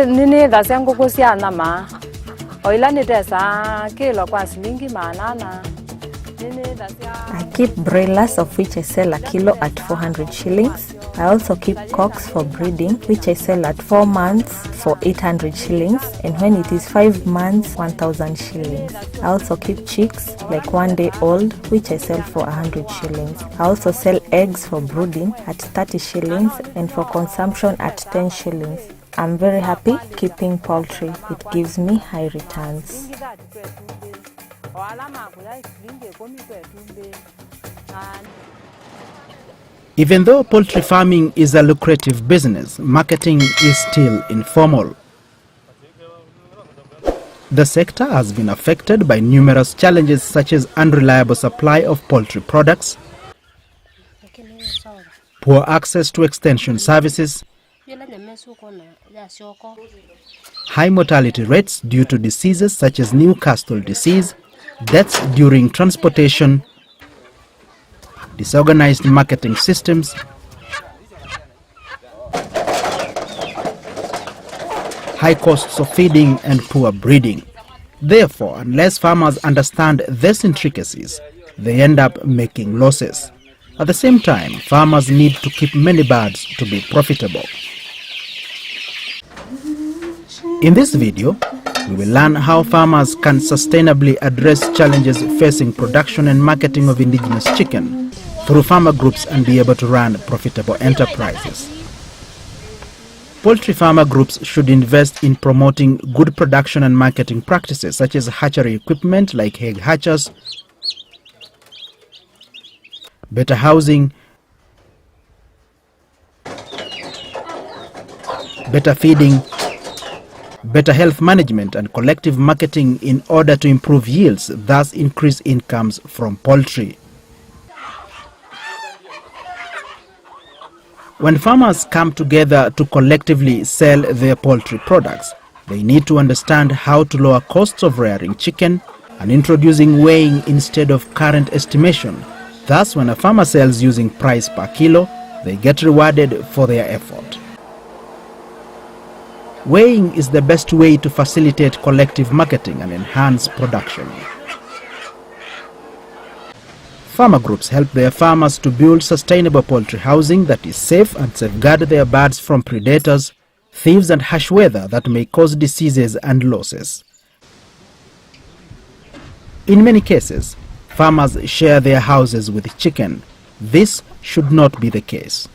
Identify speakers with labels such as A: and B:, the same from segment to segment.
A: nini dasengo kusiana ma. Oilani desa kilo kwa shilingi manana.
B: I keep broilers, of which I sell a kilo at 400 shillings. I also keep cocks for breeding, which I sell at 4 months for 800 shillings, and when it is 5 months, 1000 shillings. I also keep chicks, like 1 day old, which I sell for 100 shillings. I also sell eggs for brooding at 30 shillings and for consumption at 10 shillings. I'm very happy keeping poultry. It gives me high returns.
C: Even though poultry farming is a lucrative business, marketing is still informal. The sector has been affected by numerous challenges such as unreliable supply of poultry products, poor access to extension services, high mortality rates due to diseases such as Newcastle disease, deaths during transportation, disorganized marketing systems, high costs of feeding and poor breeding. Therefore, unless farmers understand these intricacies, they end up making losses. At the same time, farmers need to keep many birds to be profitable. In this video, we will learn how farmers can sustainably address challenges facing production and marketing of indigenous chicken through farmer groups and be able to run profitable enterprises. Poultry farmer groups should invest in promoting good production and marketing practices such as hatchery equipment like egg hatchers, better housing, better feeding, better health management and collective marketing in order to improve yields, thus increase incomes from poultry. When farmers come together to collectively sell their poultry products, they need to understand how to lower costs of rearing chicken and introducing weighing instead of current estimation. Thus, when a farmer sells using price per kilo, they get rewarded for their effort. Weighing is the best way to facilitate collective marketing and enhance production. Farmer groups help their farmers to build sustainable poultry housing that is safe and safeguard their birds from predators, thieves and harsh weather that may cause diseases and losses. In many cases, farmers share their houses with chicken. This should not be the case.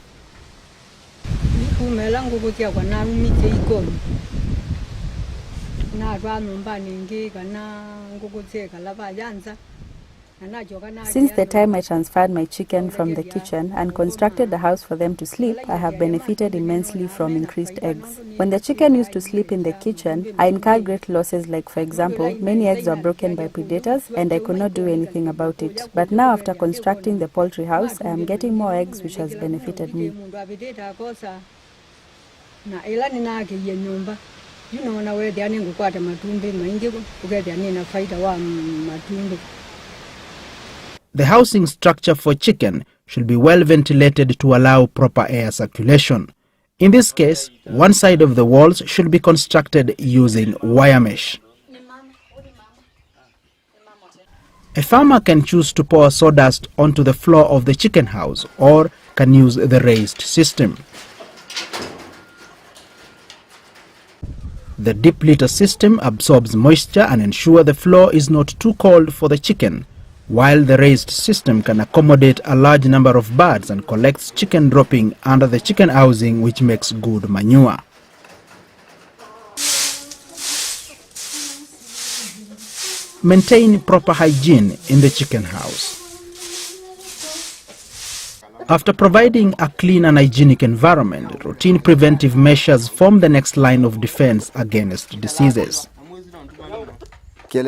B: Since the time I transferred my chicken from the kitchen and constructed a house for them to sleep, I have benefited immensely from increased eggs. When the chicken used to sleep in the kitchen, I incurred great losses, like for example, many eggs were broken by predators and I could not do anything about it. But now after constructing the poultry house, I am getting more eggs, which has benefited me.
C: The housing structure for chicken should be well ventilated to allow proper air circulation. In this case, one side of the walls should be constructed using wire mesh. A farmer can choose to pour sawdust onto the floor of the chicken house or can use the raised system. The deep litter system absorbs moisture and ensures the floor is not too cold for the chicken, while the raised system can accommodate a large number of birds and collects chicken dropping under the chicken housing, which makes good manure. Maintain proper hygiene in the chicken house. After providing a clean and hygienic environment, routine preventive measures form the next line of defense against diseases.
D: The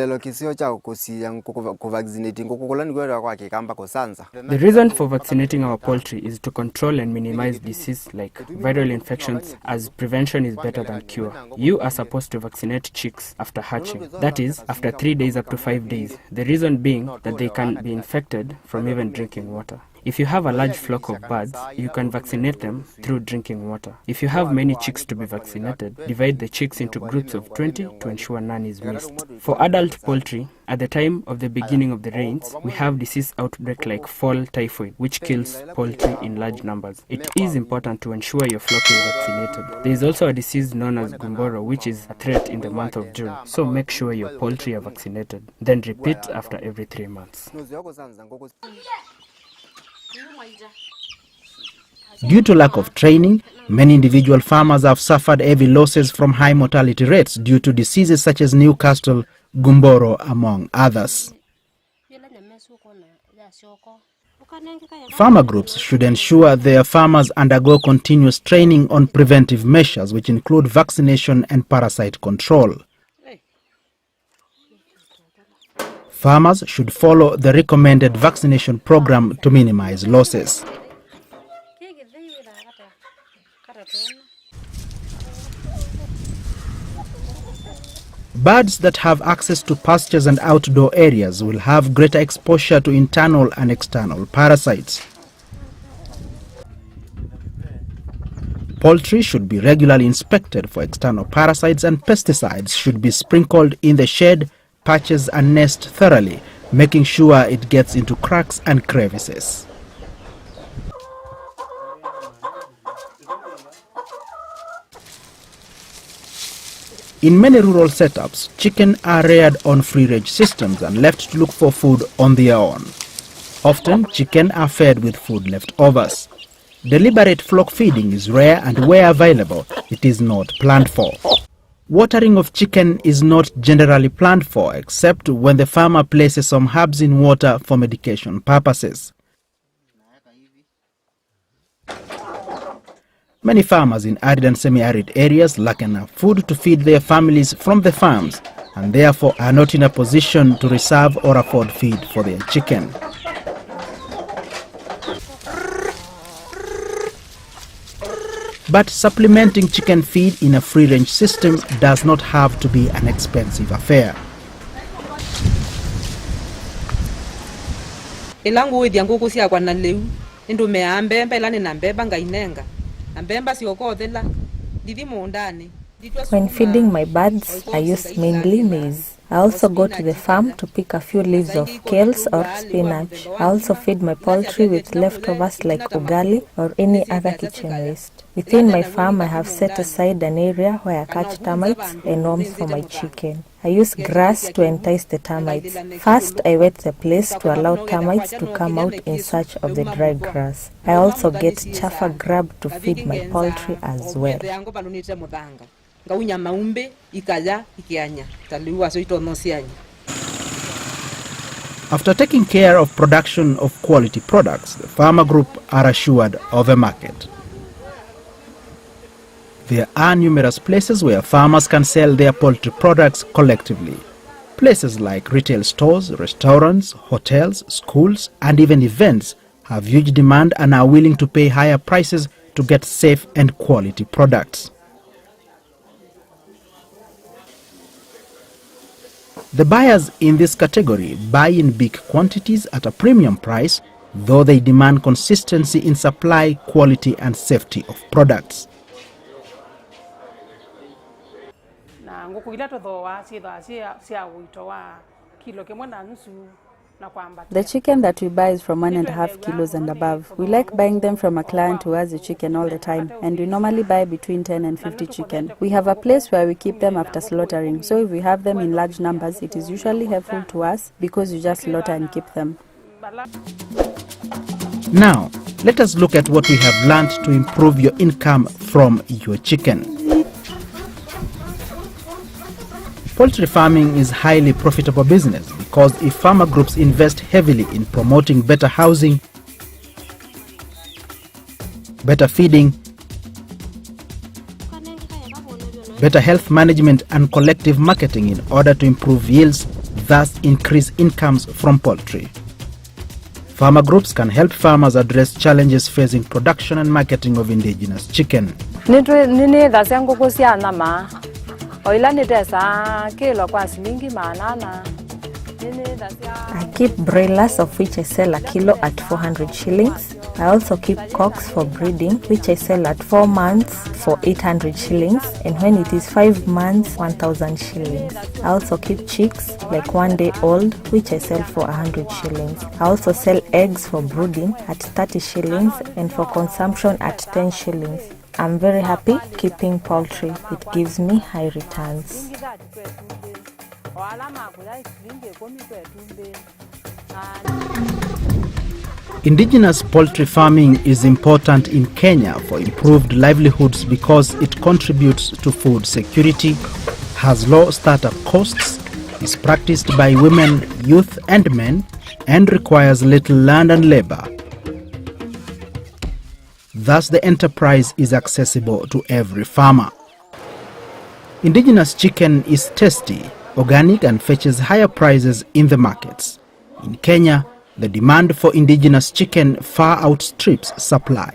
E: reason for vaccinating our poultry is to control and minimize disease like viral infections, as prevention is better than cure. You are supposed to vaccinate chicks after hatching, that is, after 3 days up to 5 days. The reason being that they can be infected from even drinking water. If you have a large flock of birds, you can vaccinate them through drinking water. If you have many chicks to be vaccinated, divide the chicks into groups of 20 to ensure none is missed. For adult poultry, at the time of the beginning of the rains, we have disease outbreak like fall typhoid, which kills poultry in large numbers. It is important to ensure your flock is vaccinated. There is also a disease known as gumboro, which is a threat in the month of June. So make sure your poultry are vaccinated. Then repeat after every 3 months.
C: Due to lack of training, many individual farmers have suffered heavy losses from high mortality rates due to diseases such as Newcastle, gumboro, among others. Farmer groups should ensure their farmers undergo continuous training on preventive measures, which include vaccination and parasite control. Farmers should follow the recommended vaccination program to minimize losses. Birds that have access to pastures and outdoor areas will have greater exposure to internal and external parasites. Poultry should be regularly inspected for external parasites, and pesticides should be sprinkled in the shed, patches and nest thoroughly, making sure it gets into cracks and crevices. In many rural setups, chicken are reared on free-range systems and left to look for food on their own. Often, chicken are fed with food leftovers. Deliberate flock feeding is rare, and where available, it is not planned for. Watering of chicken is not generally planned for, except when the farmer places some herbs in water for medication purposes. Many farmers in arid and semi-arid areas lack enough food to feed their families from the farms, and therefore are not in a position to reserve or afford feed for their chicken. But supplementing chicken feed in a free-range system does not have to be an expensive affair.
B: When feeding my birds, I use mainly maize. I also go to the farm to pick a few leaves of kales or spinach. I also feed my poultry with leftovers like ugali or any other kitchen waste. Within my farm, I have set aside an area where I catch termites and worms for my chicken. I use grass to entice the termites. First, I wet the place to allow termites to come out in search of the dry grass. I also get chafer grub to feed my poultry as well.
C: After taking care of production of quality products, the farmer group are assured of a market. There are numerous places where farmers can sell their poultry products collectively. Places like retail stores, restaurants, hotels, schools, and even events have huge demand and are willing to pay higher prices to get safe and quality products. The buyers in this category buy in big quantities at a premium price, though they demand consistency in supply, quality, and safety of products.
A: The chicken that we buy is from 1.5 kilos and above. We like buying them from a client who has a chicken all the time, and we normally buy between 10 and 50 chicken. We have a place where we keep them after slaughtering, so if we have them in large numbers, it is usually helpful to us because you just slaughter and keep them.
C: Now, let us look at what we have learned to improve your income from your chicken. Poultry farming is a highly profitable business because if farmer groups invest heavily in promoting better housing, better feeding, better health management and collective marketing in order to improve yields, thus increase incomes from poultry. Farmer groups can help farmers address challenges facing production and marketing of indigenous chicken.
A: Oila ni desa kilo kwa shilingi manana
B: I keep broilers, of which I sell a kilo at 400 shillings. I also keep cocks for breeding, which I sell at 4 months for 800 shillings, and when it is 5 months, 1000 shillings. I also keep chicks, like 1 day old, which I sell for 100 shillings. I also sell eggs for brooding at 30 shillings and for consumption at 10 shillings. I'm very happy keeping poultry. It gives me high returns.
C: Indigenous poultry farming is important in Kenya for improved livelihoods because it contributes to food security, has low startup costs, is practiced by women, youth and men, and requires little land and labor. Thus, the enterprise is accessible to every farmer. Indigenous chicken is tasty, organic and fetches higher prices in the markets. In Kenya, the demand for indigenous chicken far outstrips supply.